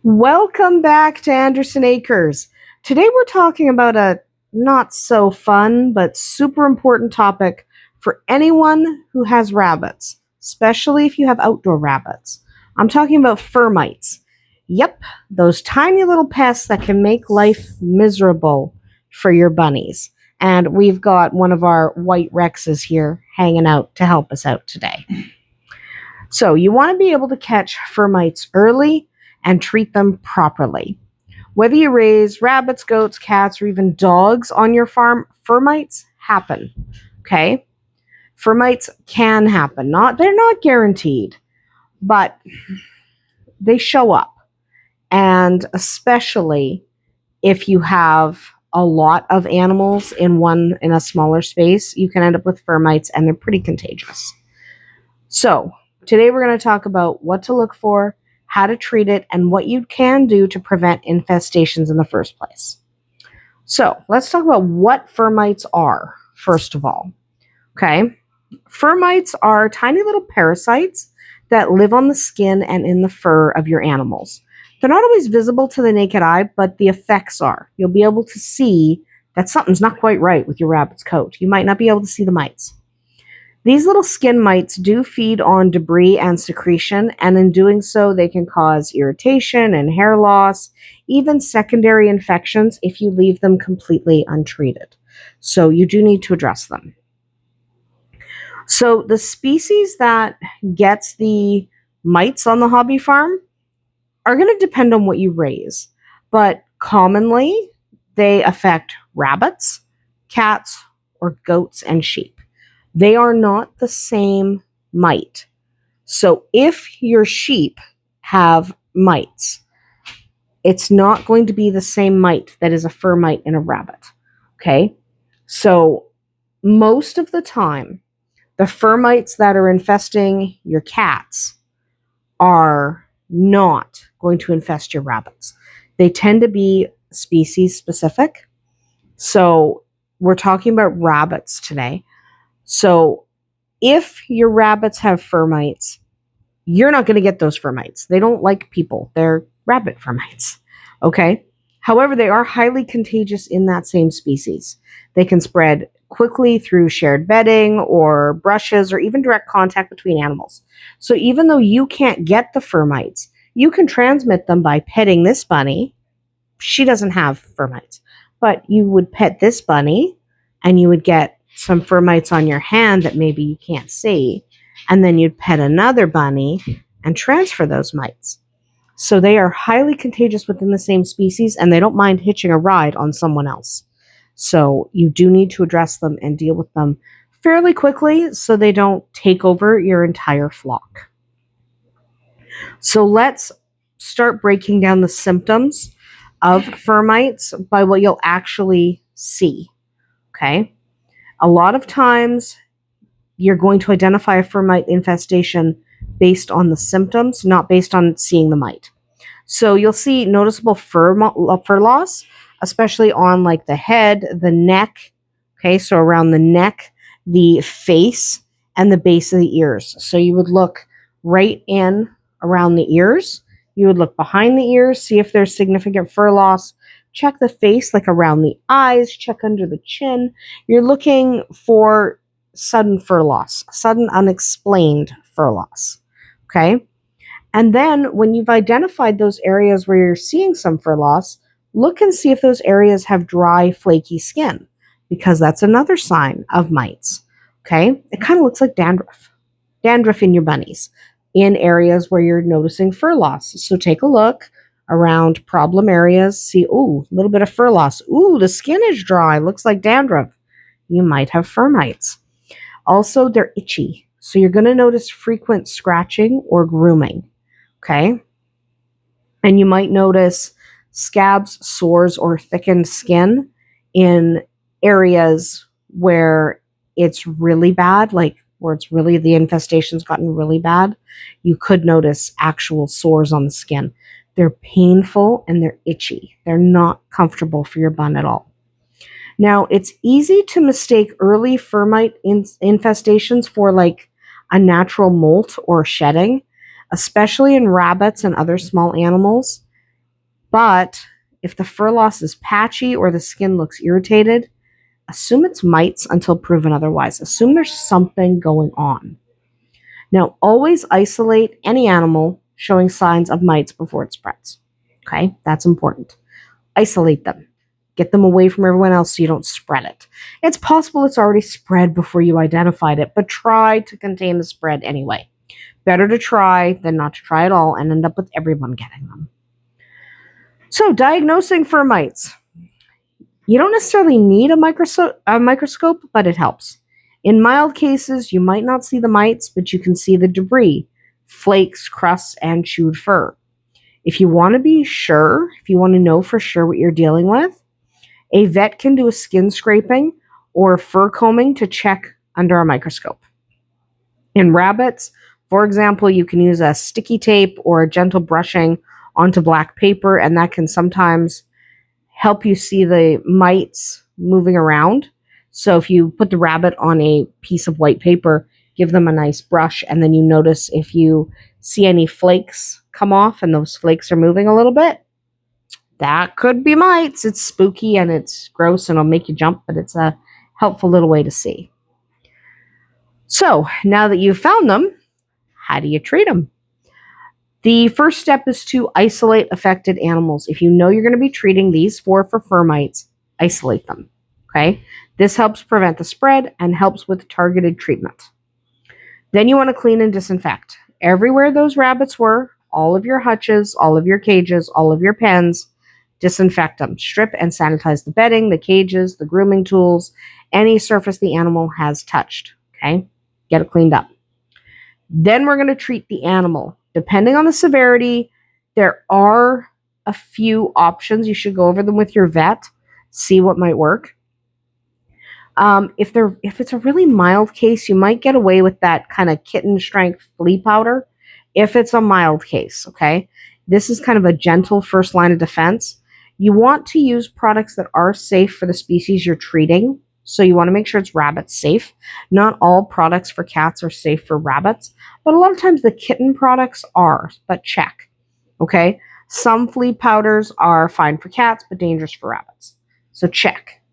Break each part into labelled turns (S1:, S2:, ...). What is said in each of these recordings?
S1: Welcome back to Andersen Acres. Today we're talking about a not so fun but super important topic for anyone who has rabbits, especially if you have outdoor rabbits. I'm talking about fermites. Yep, those tiny little pests that can make life miserable for your bunnies. And we've got one of our white Rexes here hanging out to help us out today. So you want to be able to catch fermites early and treat them properly. Whether you raise rabbits, goats, cats, or even dogs on your farm, fermites happen. Okay? Fermites can happen. They're not guaranteed, but they show up. And especially if you have a lot of animals in a smaller space, you can end up with fermites, and they're pretty contagious. So, today we're going to talk about what to look for, how to treat it, and what you can do to prevent infestations in the first place. So, let's talk about what fermites are, first of all. Okay? Fermites are tiny little parasites that live on the skin and in the fur of your animals. They're not always visible to the naked eye, but the effects are. You'll be able to see that something's not quite right with your rabbit's coat. You might not be able to see the mites. These little skin mites do feed on debris and secretion, and in doing so, they can cause irritation and hair loss, even secondary infections if you leave them completely untreated. So you do need to address them. So the species that gets the mites on the hobby farm are going to depend on what you raise, but commonly they affect rabbits, cats, or goats and sheep. They are not the same mite. So if your sheep have mites, it's not going to be the same mite that is a fermite in a rabbit. Okay? So most of the time, the fermites that are infesting your cats are not going to infest your rabbits. They tend to be species specific. So we're talking about rabbits today. So if your rabbits have fermites, you're not going to get those fermites. They don't like people. They're rabbit fermites. Okay? However, they are highly contagious in that same species. They can spread quickly through shared bedding or brushes or even direct contact between animals. So even though you can't get the fermites, you can transmit them by petting this bunny. She doesn't have fermites, but you would pet this bunny and you would get some fermites on your hand that maybe you can't see, and then you'd pet another bunny and transfer those mites. So they are highly contagious within the same species, and they don't mind hitching a ride on someone else. So you do need to address them and deal with them fairly quickly so they don't take over your entire flock. So let's start breaking down the symptoms of fermites by what you'll actually see. Okay? A lot of times, you're going to identify a fermite infestation based on the symptoms, not based on seeing the mite. So you'll see noticeable fur loss, especially on like the head, the neck, okay, so around the neck, the face, and the base of the ears. So you would look right in around the ears. You would look behind the ears, see if there's significant fur loss. Check the face, like around the eyes, check under the chin. You're looking for sudden fur loss, sudden unexplained fur loss, okay? And then when you've identified those areas where you're seeing some fur loss, look and see if those areas have dry, flaky skin, because that's another sign of mites, okay? It kind of looks like dandruff in your bunnies, in areas where you're noticing fur loss. So take a look around problem areas, see, ooh, a little bit of fur loss. Ooh, the skin is dry, looks like dandruff. You might have fermites. Also, they're itchy. So you're going to notice frequent scratching or grooming, okay? And you might notice scabs, sores, or thickened skin in areas where it's really bad, like where it's really, the infestation's gotten really bad. You could notice actual sores on the skin. They're painful and they're itchy. They're not comfortable for your bun at all. Now, it's easy to mistake early fermite infestations for like a natural molt or shedding, especially in rabbits and other small animals. But if the fur loss is patchy or the skin looks irritated, assume it's mites until proven otherwise. Assume there's something going on. Now, always isolate any animal showing signs of mites before it spreads. Okay, that's important. Isolate them. Get them away from everyone else so you don't spread it. It's possible it's already spread before you identified it, but try to contain the spread anyway. Better to try than not to try at all and end up with everyone getting them. So, diagnosing fur mites. You don't necessarily need a microscope, but it helps. In mild cases, you might not see the mites, but you can see the debris, flakes, crusts, and chewed fur. If you want to be sure, if you want to know for sure what you're dealing with, a vet can do a skin scraping or fur combing to check under a microscope. In rabbits, for example, you can use a sticky tape or a gentle brushing onto black paper, and that can sometimes help you see the mites moving around. So if you put the rabbit on a piece of white paper, give them a nice brush, and then you notice if you see any flakes come off and those flakes are moving a little bit, that could be mites. It's spooky and it's gross and it'll make you jump, but it's a helpful little way to see. So now that you've found them, how do you treat them? The first step is to isolate affected animals. If you know you're going to be treating these four for fur mites, isolate them. Okay? This helps prevent the spread and helps with targeted treatment. Then you want to clean and disinfect. Everywhere those rabbits were, all of your hutches, all of your cages, all of your pens, disinfect them. Strip and sanitize the bedding, the cages, the grooming tools, any surface the animal has touched. Okay? Get it cleaned up. Then we're going to treat the animal. Depending on the severity, there are a few options. You should go over them with your vet, see what might work. If it's a really mild case, you might get away with that kind of kitten-strength flea powder. If it's a mild case, okay? This is kind of a gentle first line of defense. You want to use products that are safe for the species you're treating. So you want to make sure it's rabbit safe. Not all products for cats are safe for rabbits, but a lot of times the kitten products are, but check. Okay? Some flea powders are fine for cats, but dangerous for rabbits. So check.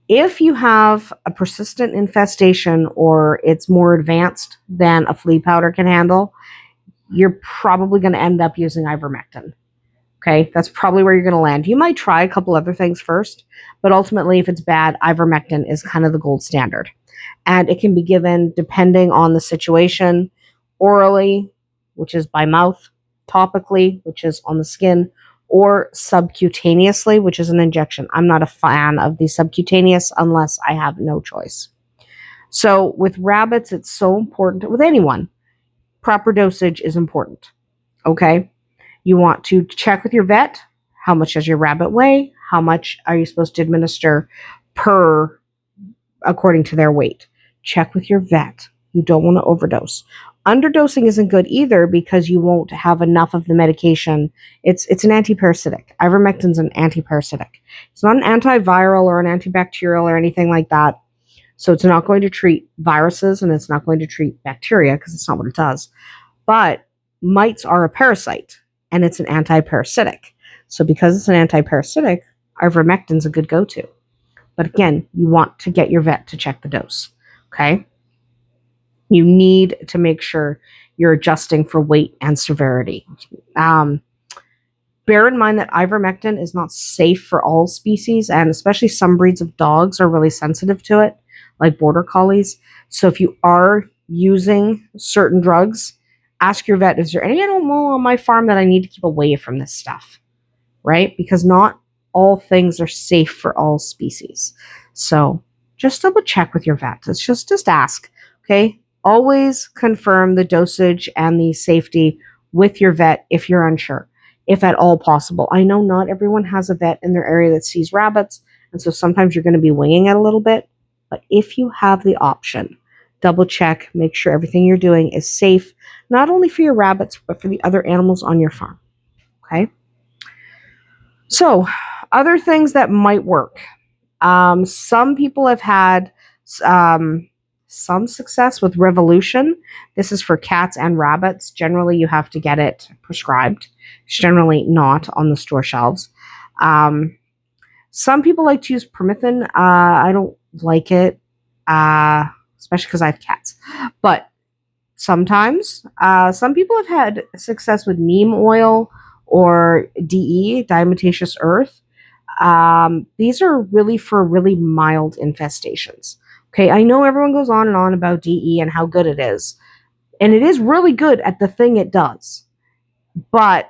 S1: If you have a persistent infestation or it's more advanced than a flea powder can handle, you're probably going to end up using ivermectin. Okay, that's probably where you're going to land. You might try a couple other things first, but ultimately, if it's bad, ivermectin is kind of the gold standard. And it can be given depending on the situation, orally, which is by mouth, topically, which is on the skin, or subcutaneously, which is an injection. I'm not a fan of the subcutaneous unless I have no choice. So with rabbits, it's so important. With anyone, proper dosage is important. Okay? You want to check with your vet. How much does your rabbit weigh? How much are you supposed to administer according to their weight? Check with your vet. You don't want to overdose. Underdosing isn't good either because you won't have enough of the medication. It's an antiparasitic. Ivermectin's an antiparasitic. It's not an antiviral or an antibacterial or anything like that. So it's not going to treat viruses and it's not going to treat bacteria because it's not what it does. But mites are a parasite. And it's an antiparasitic. So because it's an antiparasitic, ivermectin's a good go-to. But again, you want to get your vet to check the dose, okay? You need to make sure you're adjusting for weight and severity. Bear in mind that ivermectin is not safe for all species, and especially some breeds of dogs are really sensitive to it, like border collies. So if you are using certain drugs, ask your vet, is there any animal on my farm that I need to keep away from this stuff? Right? Because not all things are safe for all species. So just double check with your vet. It's just ask. Okay? Always confirm the dosage and the safety with your vet if you're unsure, if at all possible. I know not everyone has a vet in their area that sees rabbits, and so sometimes you're going to be winging it a little bit. But if you have the option, double check, make sure everything you're doing is safe, not only for your rabbits, but for the other animals on your farm. Okay? So, other things that might work. Some people have had some success with Revolution. This is for cats and rabbits. Generally, you have to get it prescribed. It's generally not on the store shelves. Some people like to use permethrin. I don't like it, especially because I have cats. But sometimes, some people have had success with neem oil or DE, diatomaceous earth. These are really for really mild infestations. Okay, I know everyone goes on and on about DE and how good it is. And it is really good at the thing it does. But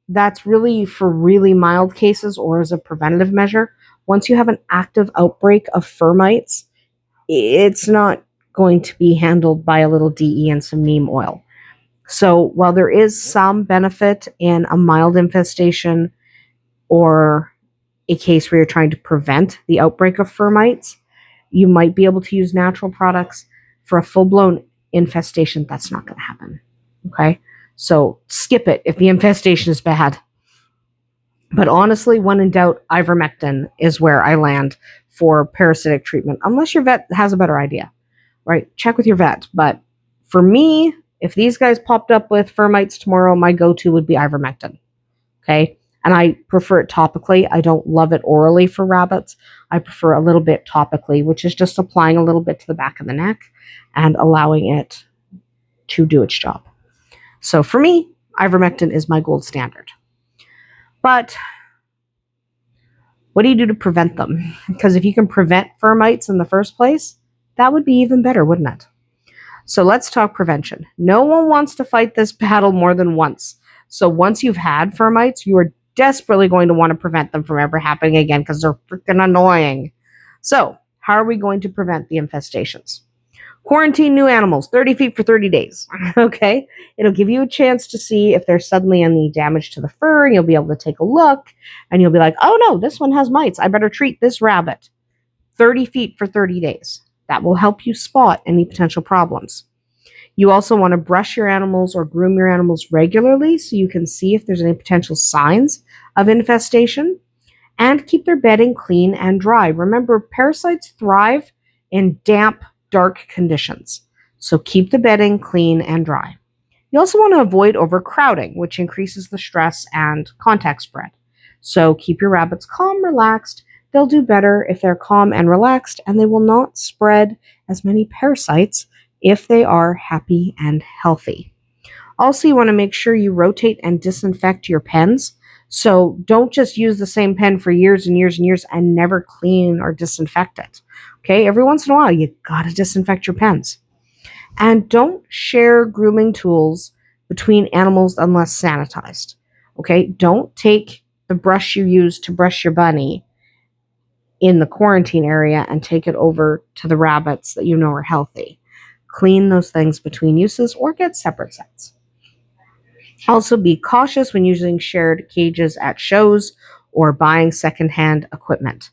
S1: that's really for really mild cases or as a preventative measure. Once you have an active outbreak of fermites, it's not going to be handled by a little DE and some neem oil. So while there is some benefit in a mild infestation or a case where you're trying to prevent the outbreak of fermites, you might be able to use natural products. For a full-blown infestation, that's not going to happen. Okay? So skip it if the infestation is bad. But honestly, when in doubt, ivermectin is where I land for parasitic treatment, unless your vet has a better idea, right? Check with your vet. But for me, if these guys popped up with fermites tomorrow, my go-to would be ivermectin. Okay? And I prefer it topically. I don't love it orally for rabbits. I prefer a little bit topically, which is just applying a little bit to the back of the neck and allowing it to do its job. So for me, ivermectin is my gold standard. But what do you do to prevent them? Because if you can prevent fermites in the first place, that would be even better, wouldn't it? So let's talk prevention. No one wants to fight this battle more than once. So once you've had fermites, you are desperately going to want to prevent them from ever happening again because they're freaking annoying. So how are we going to prevent the infestations? Quarantine new animals 30 feet for 30 days. Okay? It'll give you a chance to see if there's suddenly any damage to the fur, and you'll be able to take a look, and you'll be like, oh no, this one has mites. I better treat this rabbit. 30 feet for 30 days. That will help you spot any potential problems. You also want to brush your animals or groom your animals regularly so you can see if there's any potential signs of infestation, and keep their bedding clean and dry. Remember, parasites thrive in damp, dark conditions, so keep the bedding clean and dry. You also want to avoid overcrowding, which increases the stress and contact spread. So keep your rabbits calm, relaxed. They'll do better if they're calm and relaxed, and they will not spread as many parasites if they are happy and healthy. Also, you want to make sure you rotate and disinfect your pens. So don't just use the same pen for years and years and years and never clean or disinfect it. Okay, every once in a while, you got to disinfect your pens. And don't share grooming tools between animals unless sanitized. Okay, don't take the brush you use to brush your bunny in the quarantine area and take it over to the rabbits that you know are healthy. Clean those things between uses or get separate sets. Also, be cautious when using shared cages at shows or buying secondhand equipment.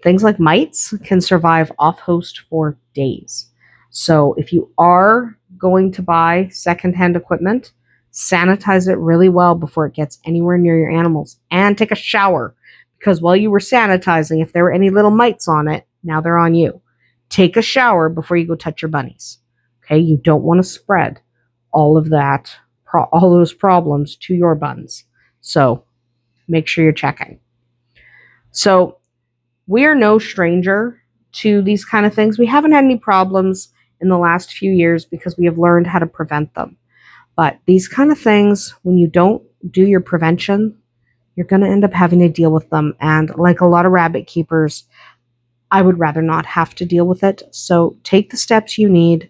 S1: Things like mites can survive off-host for days. So if you are going to buy secondhand equipment, sanitize it really well before it gets anywhere near your animals, and take a shower, because while you were sanitizing, if there were any little mites on it, now they're on you. Take a shower before you go touch your bunnies. Okay, you don't want to spread all of that, all those problems to your buns. So make sure you're checking. So we are no stranger to these kind of things. We haven't had any problems in the last few years because we have learned how to prevent them. But these kind of things, when you don't do your prevention, you're going to end up having to deal with them. And like a lot of rabbit keepers, I would rather not have to deal with it. So take the steps you need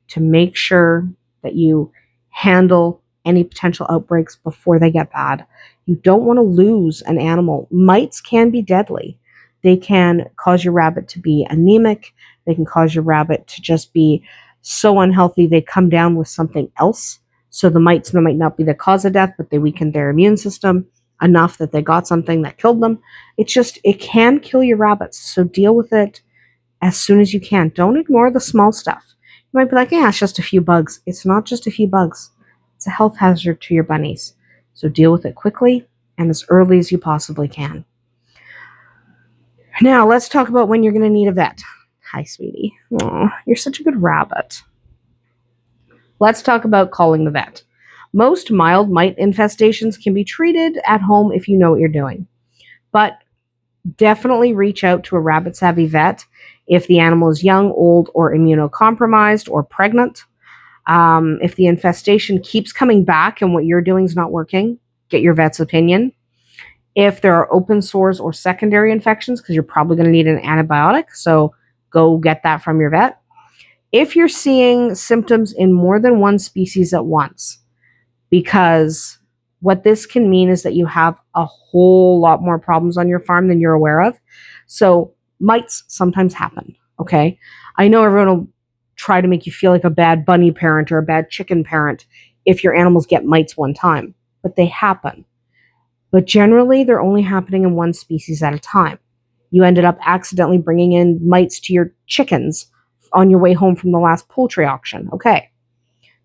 S1: to make sure that you handle any potential outbreaks before they get bad. You don't want to lose an animal. Mites can be deadly. They can cause your rabbit to be anemic. They can cause your rabbit to just be so unhealthy they come down with something else. So the mites might not be the cause of death, but they weakened their immune system enough that they got something that killed them. It can kill your rabbits. So deal with it as soon as you can. Don't ignore the small stuff. You might be like, yeah, it's just a few bugs. It's not just a few bugs. It's a health hazard to your bunnies. So deal with it quickly and as early as you possibly can. Now, let's talk about when you're going to need a vet. Hi, sweetie. Aw, you're such a good rabbit. Let's talk about calling the vet. Most mild mite infestations can be treated at home if you know what you're doing. But definitely reach out to a rabbit savvy vet if the animal is young, old, or immunocompromised or pregnant. If the infestation keeps coming back and what you're doing is not working, get your vet's opinion. If there are open sores or secondary infections, because you're probably going to need an antibiotic, so go get that from your vet. If you're seeing symptoms in more than one species at once, because what this can mean is that you have a whole lot more problems on your farm than you're aware of. So mites sometimes happen, okay? I know everyone will try to make you feel like a bad bunny parent or a bad chicken parent if your animals get mites one time, but they happen. But generally, they're only happening in one species at a time. You ended up accidentally bringing in mites to your chickens on your way home from the last poultry auction. Okay,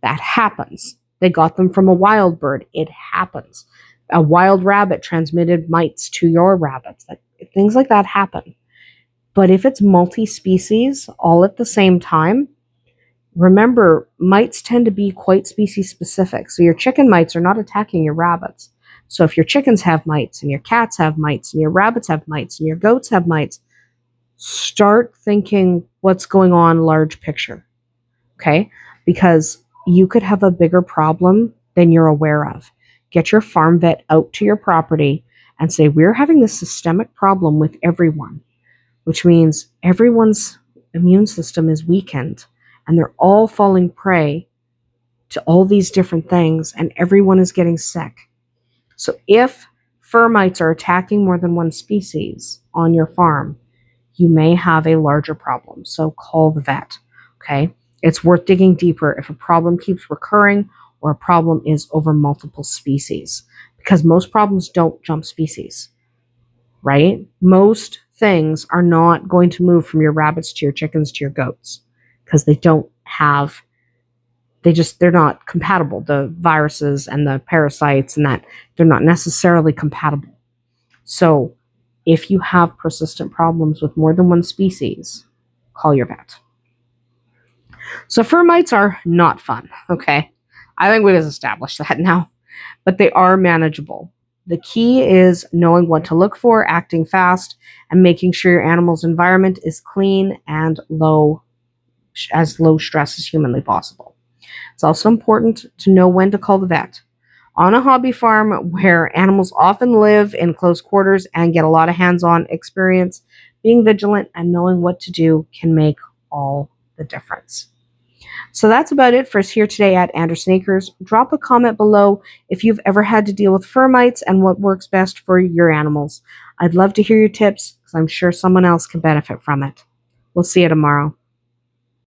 S1: that happens. They got them from a wild bird. It happens. A wild rabbit transmitted mites to your rabbits. Things like that happen. But if it's multi-species all at the same time, remember, mites tend to be quite species specific. So your chicken mites are not attacking your rabbits. So if your chickens have mites and your cats have mites and your rabbits have mites and your goats have mites, start thinking what's going on large picture. Okay? Because you could have a bigger problem than you're aware of. Get your farm vet out to your property and say, we're having this systemic problem with everyone, which means everyone's immune system is weakened and they're all falling prey to all these different things and everyone is getting sick. So if fermites are attacking more than one species on your farm, you may have a larger problem. So call the vet, okay? It's worth digging deeper if a problem keeps recurring or a problem is over multiple species, because most problems don't jump species, right? Most things are not going to move from your rabbits to your chickens to your goats because they're not compatible. The viruses and the parasites and that, they're not necessarily compatible. So if you have persistent problems with more than one species, call your vet. So fermites are not fun, okay? I think we've established that now, but they are manageable. The key is knowing what to look for, acting fast, and making sure your animal's environment is clean and low stress as humanly possible. It's also important to know when to call the vet. On a hobby farm where animals often live in close quarters and get a lot of hands-on experience, being vigilant and knowing what to do can make all the difference. So that's about it for us here today at Andersen Acres. Drop a comment below if you've ever had to deal with fermites and what works best for your animals. I'd love to hear your tips because I'm sure someone else can benefit from it. We'll see you tomorrow.